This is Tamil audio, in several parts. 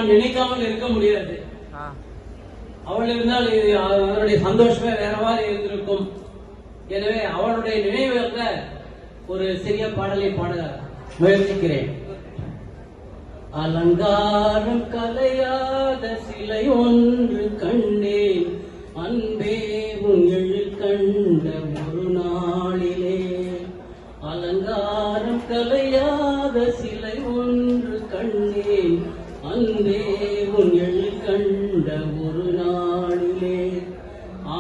நாம் நினைக்காமல் இருக்க முடியாது. அவள் இருந்தால் அவருடைய சந்தோஷமே வேற மாதிரி இருந்திருக்கும். எனவே அவளுடைய நினைவுல ஒரு சிறிய பாடலை பாட முயற்சிக்கிறேன். அலங்காரம் கலையாத சிலை ஒன்று கண்டேன், அன்பே உன் எழில் கண்ட ஒரு நாளிலே. அலங்காரம் கலையாத சிலை ஒன்று கண்டேன், அன்பே உன் எழில் கண்ட ஒரு நாளிலே.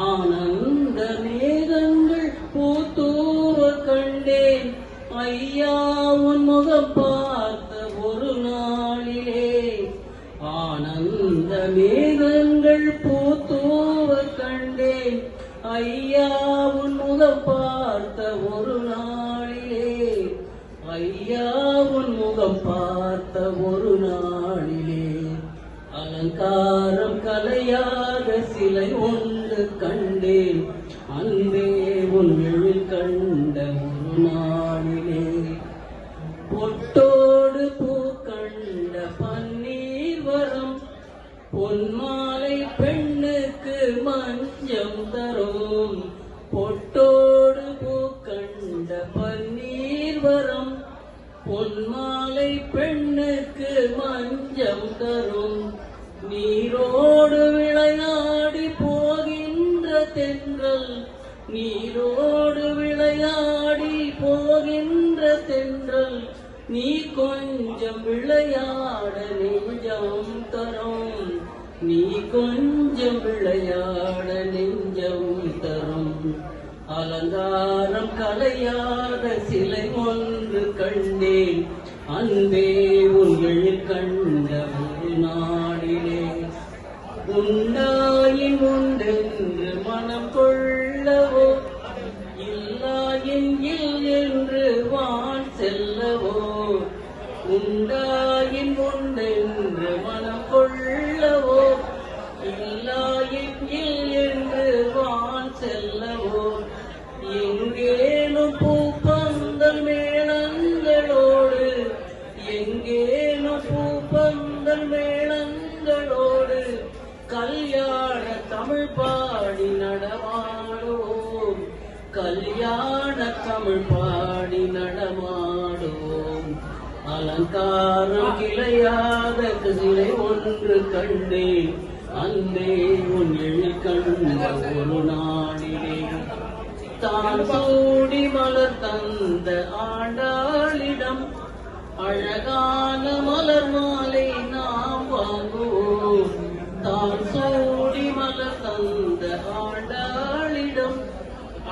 ஆனந்த மேகங்கள் பூத்தூவ கண்டேன், ஐயா உன் முகம் பார்த்த ஒரு நாளிலே. ஆனந்த மேகங்கள் பூத்தூவ கண்டேன், ஐயா உன் முகம் பார்த்த ஒரு நாளிலே. ஐயா உன் முகம் பார்த்த ஒரு நாளிலே. அலங்காரம் கலையாத சிலை ஒன்று கண்டேன், அன்பே உன் எழில் கண்ட ஒரு நாளிலே. பொட்டோடு பூ கண்ட பன்னீர் வரம், பொன்மாலை பெண்ணுக்கு மஞ்சம் தரும். பொட்டோடு பூ கண்ட பன்னீர் வரம், பொன்மாலை பெண்ணுக்கு மஞ்சம் தரும். நீரோடு விளையாடி போகின்ற தென்றல், நீரோடு விளையாடி போகின்ற தென்றல், நீ கொஞ்சம் விளையாட நெஞ்சம் தரும். நீ கொஞ்சம் விளையாட நெஞ்சம் தரும். அலங்காரம் கலையாத சிலை ஒன்று கண்டேன், அன்பே உன் எழில் கண்ட ஒரு நாளிலே. உண்டாயின் உண்டென்று மனம் கொள்ளவோ, இல்லாயின் இல் என்று வான் செல்லவோ. உண்டாயின் உண்டென்று மனம் கொள்ளவோ, இல்லாயின் இல் என்று வான் செல்லவோ. எங்கேனும் பூப்பந்தல் மேளங்களோடு, எங்கேனும் பூப்பந்தல் மேளங்களோடு, கல்யாண தமிழ் பாடி நடமாடுவோம். கல்யாண தமிழ் பாடி நடமாடுவோம். அலங்காரம் கிளையாத சிலை ஒன்று கண்டேன், அன்பே உன் எழில் கண்ட ஒரு நாளிலே. தான் சூடி மலர் தந்த ஆண்டாளிடம், அழகான மலர் மாலை நாம் வாங்குவோம். தான் சூடி மலர் தந்த ஆண்டாளிடம்,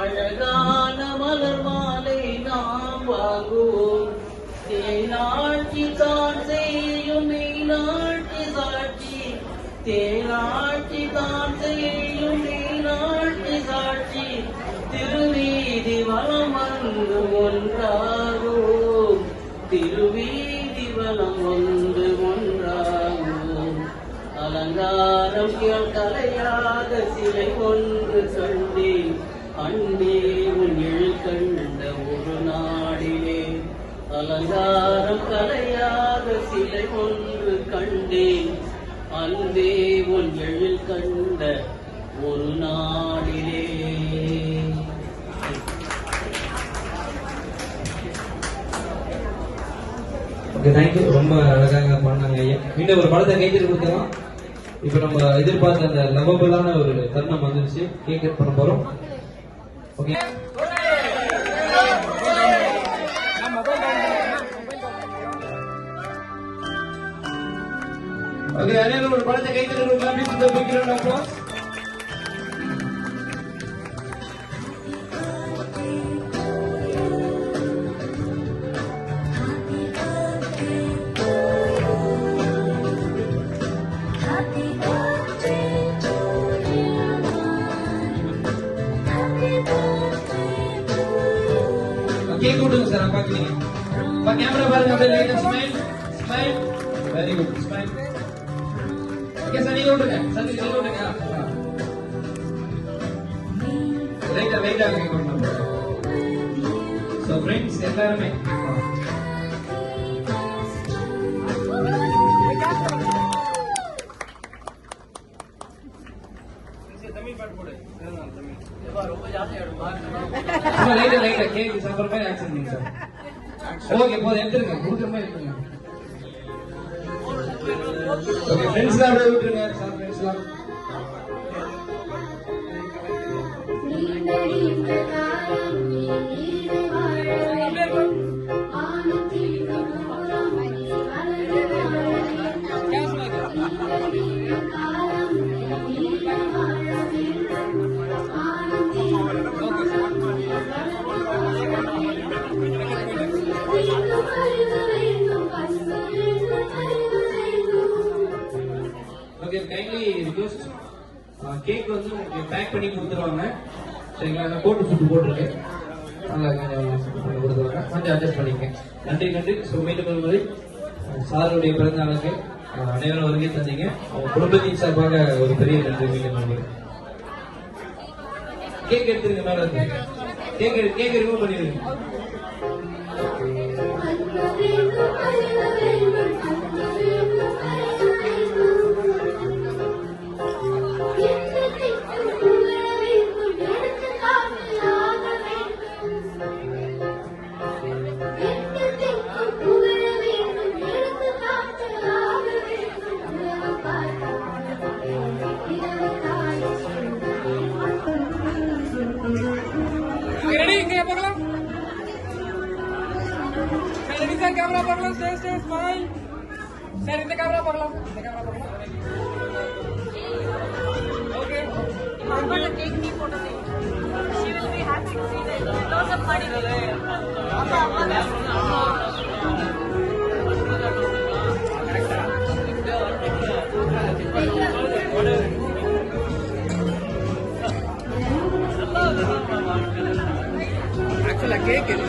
அழகான மலர் மாலை நாம் வாங்குவோம். தேனாட்சி தான் செய்யும் மீனாட்சி சாட்சி, தேனாட்சி தான் செய்யும் மீனாட்சி சாட்சி. திருவீதி வலம் வந்து ஒன்றாகுவோம், திருவீதி வலம் வந்து ஒன்றாகுவோம். அலங்காரம் கலையாத சிலை ஒன்று கண்டேன், அன்பே உன் எழில் கண்ட ஒரு நாளிலே. அலங்காரம் கலையாத சிலை ஒன்று கண்டேன், அன்பே உன் எழில் கண்ட ஒரு நாளிலே. தேங்க்யூ. ரொம்ப அழகாக பாடினாங்க ஐயா. இன்னும் ஒரு படத்தை கைத்தறி கொடுத்தோம். இப்ப நம்ம எதிர்பார்த்த அந்த லவபிளான ஒரு தருணம் வந்துருச்சு. கேட்க பண்ண போறோம். ஓகே, ஓகே, அனைவரும் ஒரு படத்தை கைத்தறி கொடுக்கலாம். கேக் கொடுங்க சார். பாக்குறீங்க கேமரா பாருங்க. அப்படியே லைட்டா smile smile. Very good smile. Okay sir, நீங்க விடுங்க சார், நீங்க விடுங்க. லைட்டா லைட்டா கேக் கொடுங்க. சோ ஃப்ரெண்ட்ஸ் எல்லாரும் கேக் சாப்பிட்ற மாதிரி ஆக்சன் பண்ணுங்க சார். ஓகே போதும், எடுத்துருங்க, கொடுக்குற மாதிரி எடுத்துருங்க. ஓகே ஃப்ரெண்ட்ஸ்லாம் அப்படியே விட்டுருங்க சார். ஃப்ரெண்ட்ஸ்லாம் ஓகே கைண்ட்லி ரிக்வெஸ்ட், கேக் வந்து உங்களுக்கு பேக் பண்ணி கொடுத்துருவாங்க சரிங்களா. போட்டு சுட்டு போட்டுருக்கு, கொஞ்சம் கொடுத்துருவாங்க, கொஞ்சம் அட்ஜஸ்ட் பண்ணிக்கங்க. நன்றி நன்றி. ஸோ மீண்டும் ஒரு முறை சாருடைய பிறந்த நாளுக்கு அனைவரும் வருகை தந்தீங்க. அவங்க குடும்பத்தின் சார்பாக ஒரு பெரிய நன்றி. மீண்டும் ஒரு முறை கேக் எடுத்துருங்க, மேல இருக்கு கேக் ரிமூவ் பண்ணிடுங்க. Camera parlo, stay, smile. Sir, in the camera parlo. Okay. I'm going to take me photo. She will be happy to see that. Lots of money. Actually, cake is